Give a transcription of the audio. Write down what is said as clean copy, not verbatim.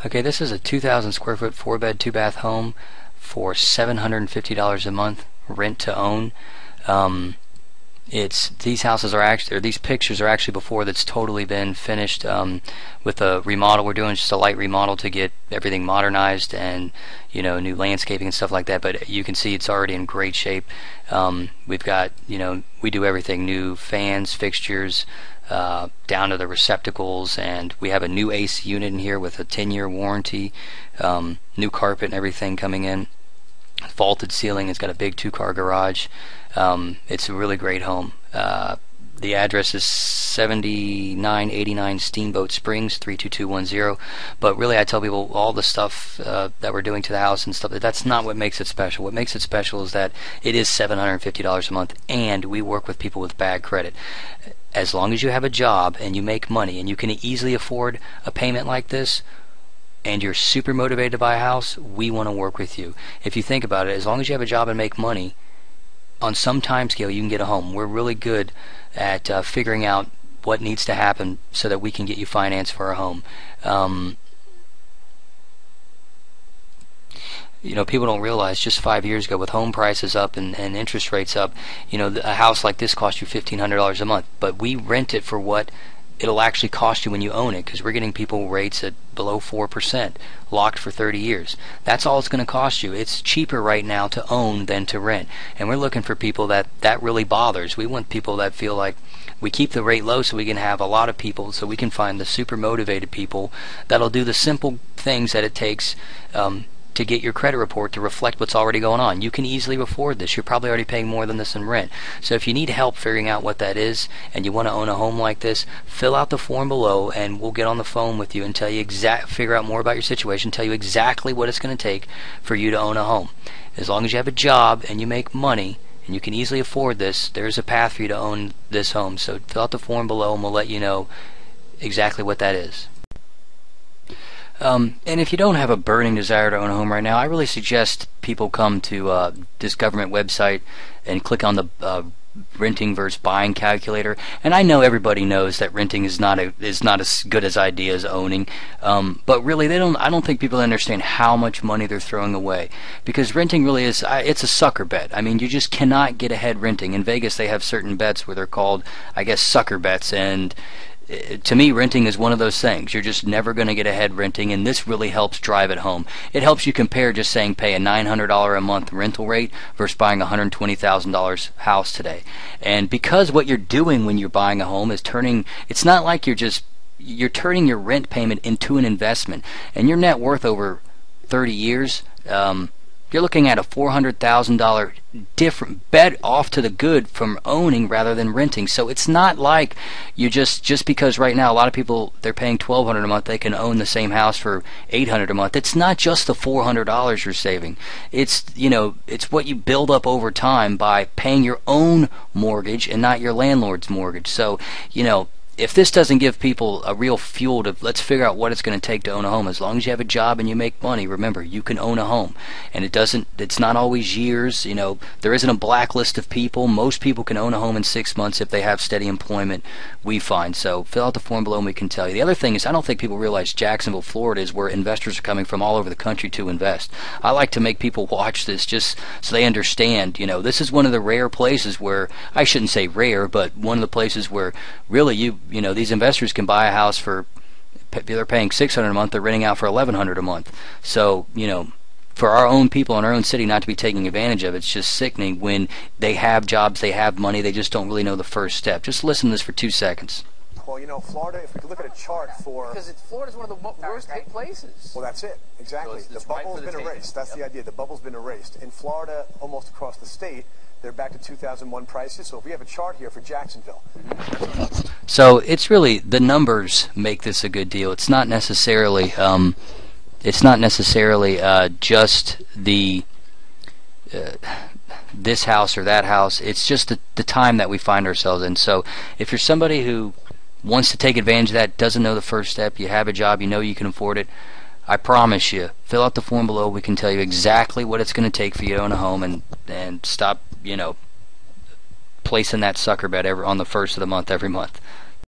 Okay, this is a 2,000 square foot 4-bed 2-bath home for $750 a month, rent to own. These houses are actually, or these pictures are actually before that's totally been finished with a remodel. We're doing just a light remodel to get everything modernized and new landscaping and stuff like that. But you can see it's already in great shape. We've got we do everything: new fans, fixtures, down to the receptacles, and we have a new AC unit in here with a 10-year warranty, new carpet and everything coming in. Vaulted ceiling. It's got a big 2-car garage. It's a really great home. The address is 7989 Steamboat Springs 32210. But really, I tell people all the stuff that we're doing to the house and stuff. That's not what makes it special. What makes it special is that it is $750 a month, and we work with people with bad credit. As long as you have a job and you make money and you can easily afford a payment like this, and you're super motivated to buy a house, we want to work with you. If you think about it, as long as you have a job and make money, on some time scale you can get a home. We're really good at figuring out what needs to happen so that we can get you financed for a home. People don't realize just 5 years ago, with home prices up and interest rates up, a house like this costs you $1,500 a month, but we rent it for what it'll actually cost you when you own it, because we're getting people rates at below 4%, locked for 30 years. That's all it's going to cost you. It's cheaper right now to own than to rent, and we're looking for people that really bothers. We want people that feel like we keep the rate low so we can have a lot of people, so we can find the super motivated people that'll do the simple things that it takes to get your credit report to reflect what's already going on. You can easily afford this. You're probably already paying more than this in rent. So if you need help figuring out what that is and you want to own a home like this, fill out the form below and we'll get on the phone with you and tell you figure out more about your situation, tell you exactly what it's going to take for you to own a home. As long as you have a job and you make money and you can easily afford this, there's a path for you to own this home. So fill out the form below and we'll let you know exactly what that is. And if you don't have a burning desire to own a home right now, I really suggest people come to this government website and click on the renting versus buying calculator. And I know everybody knows that renting is not as good as idea as owning, but really I don't think people understand how much money they're throwing away, because renting really is it's a sucker bet. I mean, you just cannot get ahead renting. In Vegas they have certain bets where they're called, I guess, sucker bets, and to me, renting is one of those things. You're just never going to get ahead renting, and this really helps drive it home. It helps you compare just saying pay a $900 a month rental rate versus buying a $120,000 house today. And because what you're doing when you're buying a home is it's not like you're turning your rent payment into an investment, and your net worth over 30 years, you're looking at a $400,000 different bet off to the good from owning rather than renting. So it's not like you just because right now a lot of people, they're paying $1,200 a month, they can own the same house for $800 a month. It's not just the $400 you're saving. It's it's what you build up over time by paying your own mortgage and not your landlord's mortgage. So if this doesn't give people a real fuel to let's figure out what it's going to take to own a home, as long as you have a job and you make money, remember, you can own a home. And it's not always years. There isn't a blacklist of people. Most people can own a home in 6 months if they have steady employment, we find. So fill out the form below and we can tell you. The other thing is, I don't think people realize Jacksonville, Florida is where investors are coming from all over the country to invest. I like to make people watch this just so they understand, this is one of the rare places where, I shouldn't say rare, but one of the places where really these investors can buy a house for, they're paying $600 a month, they're renting out for $1,100 a month. So, for our own people in our own city not to be taking advantage of it, it's just sickening when they have jobs, they have money, they just don't really know the first step. Just listen to this for 2 seconds. Well, Florida, if we could look at a chart for... Because Florida's one of the worst hit places. Well, that's it. Exactly. So the bubble's been erased. That's the idea. The bubble's been erased. In Florida, almost across the state, they're back to 2001 prices. So if we have a chart here for Jacksonville. So it's really, the numbers make this a good deal. It's not necessarily just the this house or that house. It's just the time that we find ourselves in. So if you're somebody who wants to take advantage of that, doesn't know the first step, you have a job, you know you can afford it, I promise you, fill out the form below. We can tell you exactly what it's going to take for you to own a home, and stop placing that sucker bet on the first of the month every month.